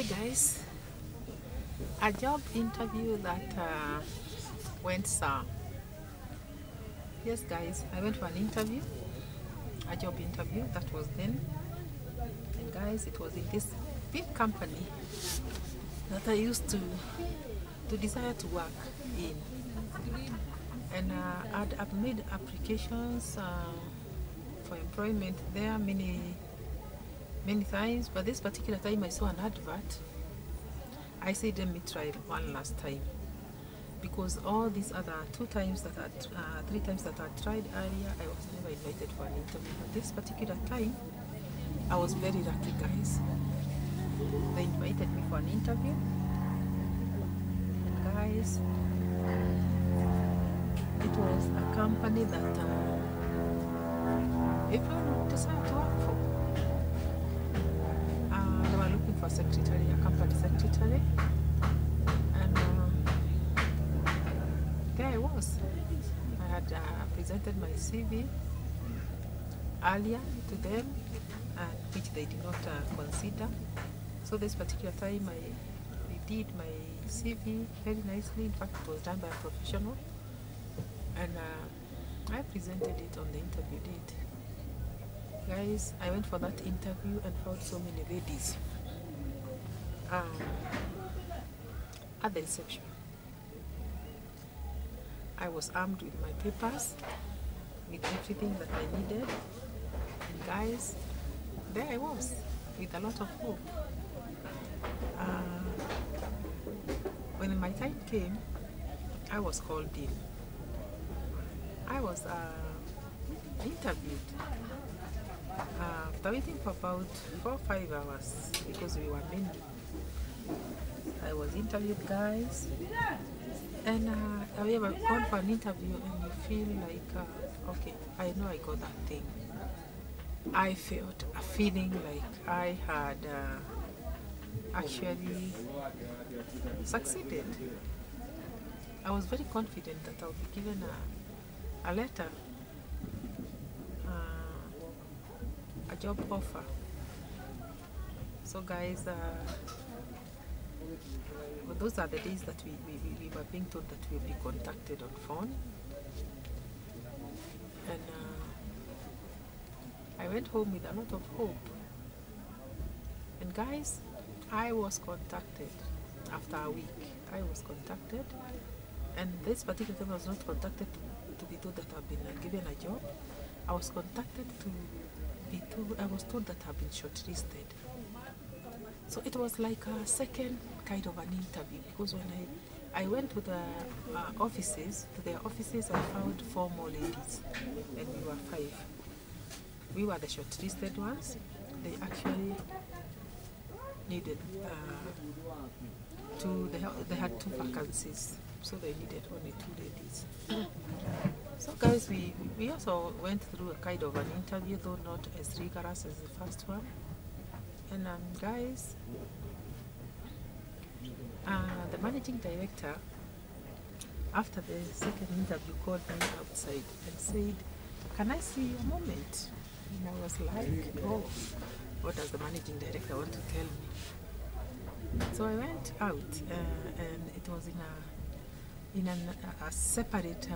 guys, a job interview that went sour. Yes guys, I went for an interview, a job interview that was then, and guys, it was in this big company that I used to desire to work in, and I've made applications for employment there many times, but this particular time I saw an advert. I said let me try one last time, because all these other three times that I tried earlier, I was never invited for an interview. But this particular time I was very lucky guys. They invited me for an interview, and guys, it was a company that everyone decided to work for. They were looking for a company secretary, and there I was. I had presented my CV earlier to them, which they did not consider. So this particular time I did my CV very nicely. In fact, it was done by a professional, and I presented it on the interview date. Guys, I went for that interview and found so many ladies at the reception. I was armed with my papers, with everything that I needed, and guys, there I was with a lot of hope. When my time came, I was called in. I was interviewed. After waiting for about 4 or 5 hours, because we were many, I was interviewed guys, and have you ever gone for an interview and you feel like okay, I know I got that thing? I felt a feeling like I had actually succeeded. I was very confident that I'll be given a letter, a job offer. So guys, well, those are the days that we were being told that we'll be contacted on phone, and I went home with a lot of hope. And guys, I was contacted after a week. I was contacted, and this particular time I was not contacted to be told that I've been given a job. I was contacted to be told, I was told that I've been shortlisted. So it was like a second kind of an interview, because when I went to the offices, I found 4 more ladies, and we were 5. We were the shortlisted ones. They actually needed they had 2 vacancies, so they needed only 2 ladies. So guys, we also went through a kind of an interview, though not as rigorous as the first one. And guys, the managing director, after the second interview, called me outside and said, "Can I see your moment?" And I was like, "Oh, what does the managing director want to tell me?" So I went out, and it was in a separate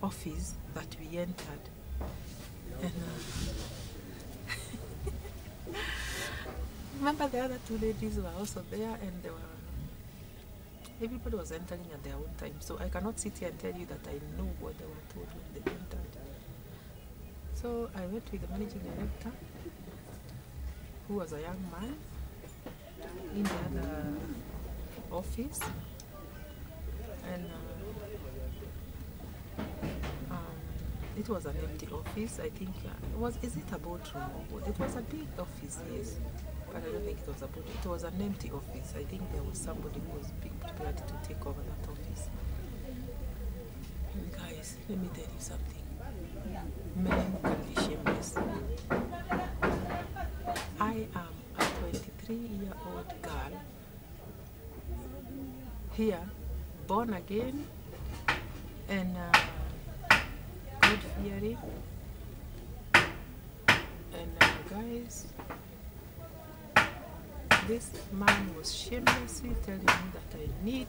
office that we entered, and remember the other 2 ladies were also there, and everybody was entering at their own time. So I cannot sit here and tell you that I know what they were told when they entered. So I went with the managing director, who was a young man, in the other office, and it was an empty office. I think is it a boardroom or what? It was a big office, yes, but I don't think it was a boardroom. It was an empty office. I think there was somebody who was being prepared to take over that office. And guys, let me tell you something. Men can be shameless. I am a 23-year-old girl here, born again, and God-fearing, and guys, this man was shamelessly telling me that I need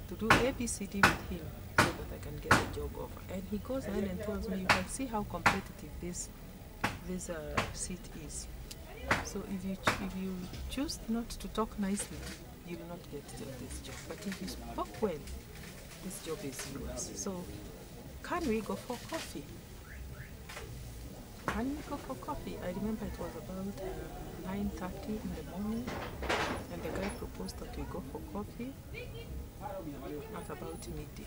to do ABCD with him so that I can get a job offer. And he goes ahead and tells me, you can see how competitive this seat is. So if you choose not to talk nicely, you will not get this job. But if you spoke well, this job is yours. So can we go for coffee? Can we go for coffee? I remember it was about 9:30 in the morning, and the guy proposed that we go for coffee at about midday.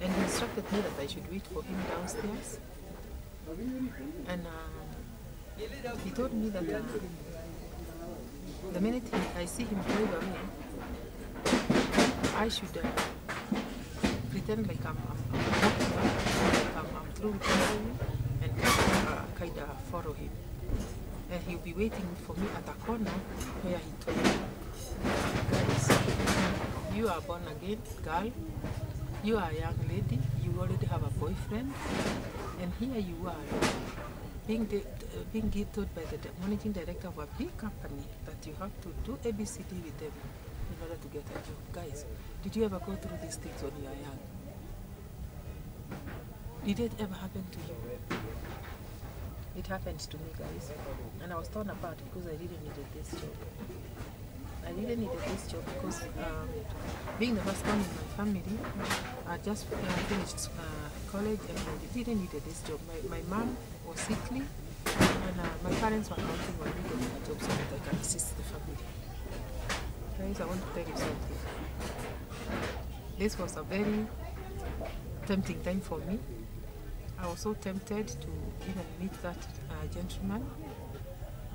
And he instructed me that I should wait for him downstairs. And he told me that the minute I see him drive away, I should pretend like I'm through with him and kind of follow him. And he'll be waiting for me at the corner where he told me, guys, you are born again girl, you are a young lady, you already have a boyfriend, and here you are being told by the managing director of a big company that you have to do ABCD with them in order to get a job. Guys, did you ever go through these things when you are young? Did it ever happen to you? It happened to me, guys, and I was torn apart because I really needed this job. I really needed this job because being the first one in my family, I just finished college and I really needed this job. My mom was sickly and my parents were counting on me getting a job so that I can assist the family. Guys, I want to tell you something. This was a very tempting time for me. I was so tempted to even meet that gentleman,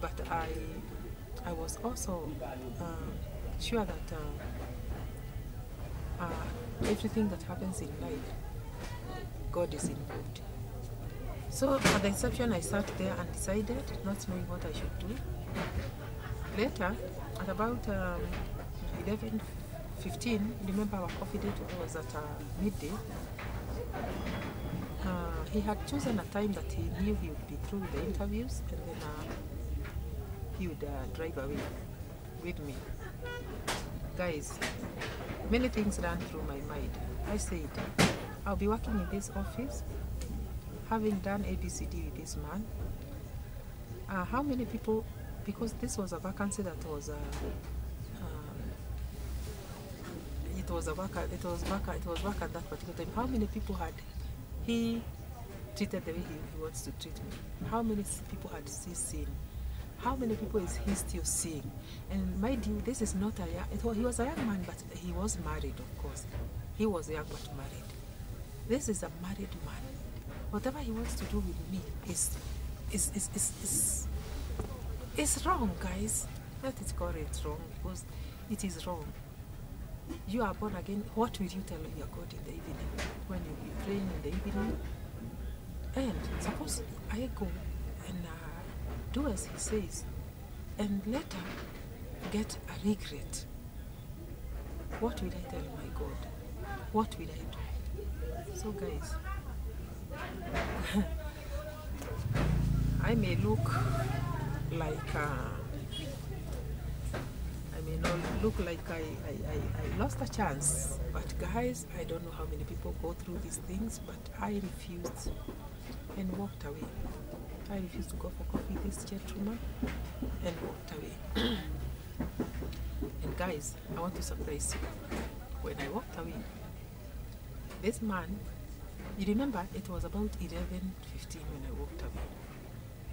but I was also sure that everything that happens in life, God is involved. So at the reception, I sat there and decided, not knowing what I should do. Later, at about 11:15, remember our coffee date was at midday. He had chosen a time that he knew he would be through with the interviews, and then he would drive away with me. Guys, many things ran through my mind. I said, I'll be working in this office, having done ABCD with this man. How many people, because this was a vacancy that was it was vacant that particular time. How many people had he treated the way he wants to treat me? How many people had he seen? How many people is he still seeing? And mind you, this is not he was a young man, but he was married, of course. He was young but married. This is a married man. Whatever he wants to do with me is wrong, guys. Let it call it wrong, because it is wrong. You are born again. What will you tell your God in the evening when you be praying in the evening? And suppose I go and do as he says, and later get a regret. What will I tell my God? What will I do? So guys, I may look like I lost a chance, but guys, I don't know how many people go through these things, but I refused and walked away. I refused to go for coffee with this gentleman and walked away. And guys, I want to surprise you. When I walked away, this man, you remember it was about 11:15 when I walked away,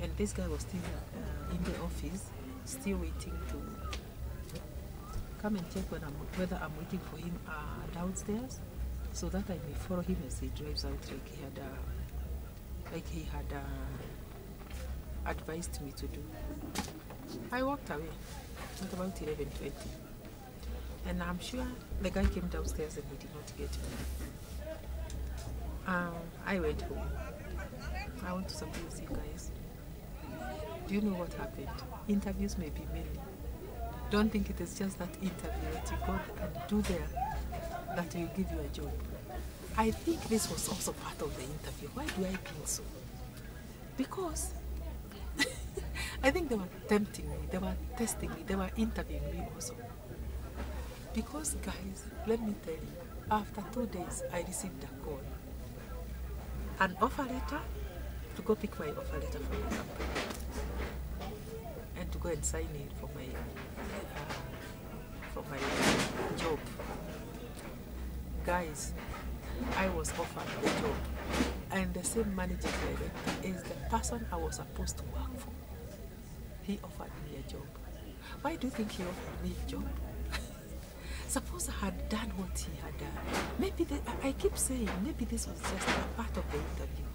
and this guy was still in the office, still waiting to come and check whether I'm waiting for him downstairs, so that I may follow him as he drives out, like he had advised me to do. I walked away at about 11:20, and I'm sure the guy came downstairs and he did not get me. I went home. I want to surprise you guys. Do you know what happened? Interviews may be many. Don't think it is just that interview that you go and do there that will give you a job. I think this was also part of the interview. Why do I think so? Because I think they were tempting me, they were testing me, they were interviewing me also. Because guys, let me tell you, after 2 days, I received a call. An offer letter to go pick my offer letter from the company and to go and sign it for my job. Guys, I was offered the job, and the same managing director is the person I was supposed to work for. He offered me a job. Why do you think he offered me a job? Suppose I had done what he had done. Maybe I keep saying maybe this was just a part of the interview.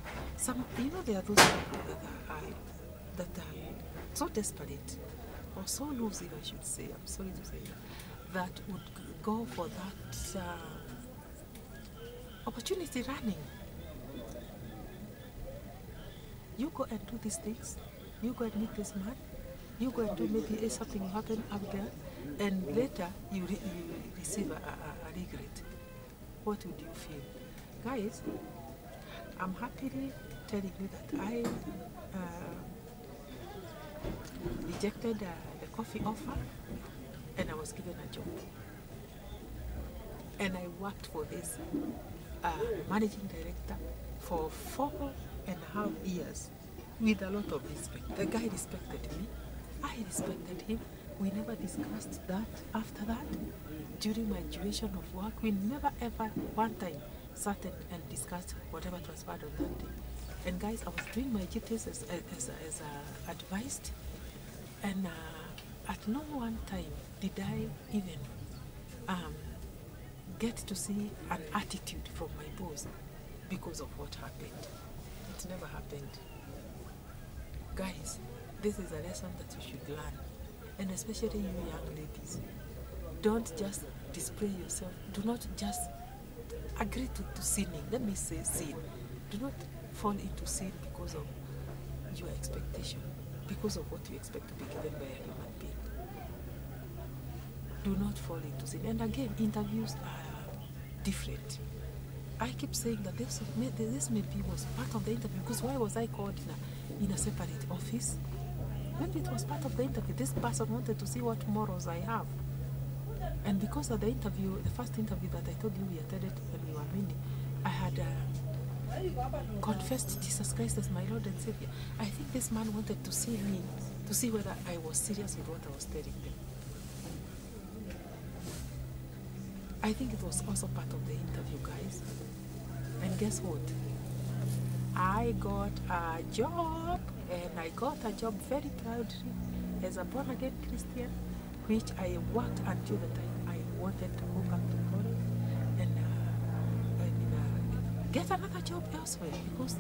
There are those people that are so desperate or so losing, I should say. I'm sorry to say that would go for that opportunity running. You go and do these things. You go and meet this man. You go and do maybe something will happen up there, and later you receive a regret. What would you feel? Guys, I'm happily telling you that I rejected the coffee offer, and I was given a job. And I worked for this managing director for 4.5 years with a lot of respect. The guy respected me. I respected him. We never discussed that after that. During my duration of work, we never ever one time sat and discussed whatever transpired on that day. And guys, I was doing my duties as advised, and at no one time did I even get to see an attitude from my boss because of what happened. It never happened. Guys, this is a lesson that you should learn, and especially you young ladies. Don't just display yourself. Do not just agree to sinning. Let me say sin. Do not fall into sin because of your expectation, because of what you expect to be given by a human being. Do not fall into sin. And again, interviews are different. I keep saying that this maybe was part of the interview, because why was I called in a separate office? Maybe it was part of the interview. This person wanted to see what morals I have. And because of the interview, the first interview that I told you we attended when we were meeting, I had confessed Jesus Christ as my Lord and Savior. I think this man wanted to see me, to see whether I was serious with what I was telling them. I think it was also part of the interview, guys. And guess what? I got a job, and I got a job very proudly as a born-again Christian, which I worked until the time I wanted to go back to college and get another job elsewhere, because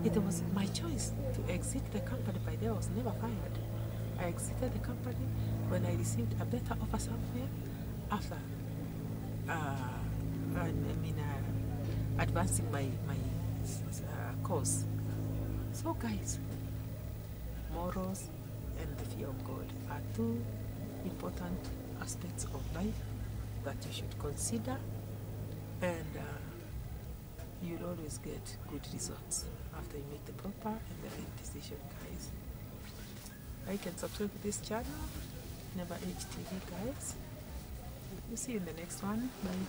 it was my choice to exit the company. By then I was never fired. I exited the company when I received a better offer somewhere after advancing my course. So guys, morals and the fear of God are two important aspects of life that you should consider, and you'll always get good results after you make the proper and the right decision, guys. Like and subscribe to this channel, Never Age TV, guys. We'll see you in the next one. Bye.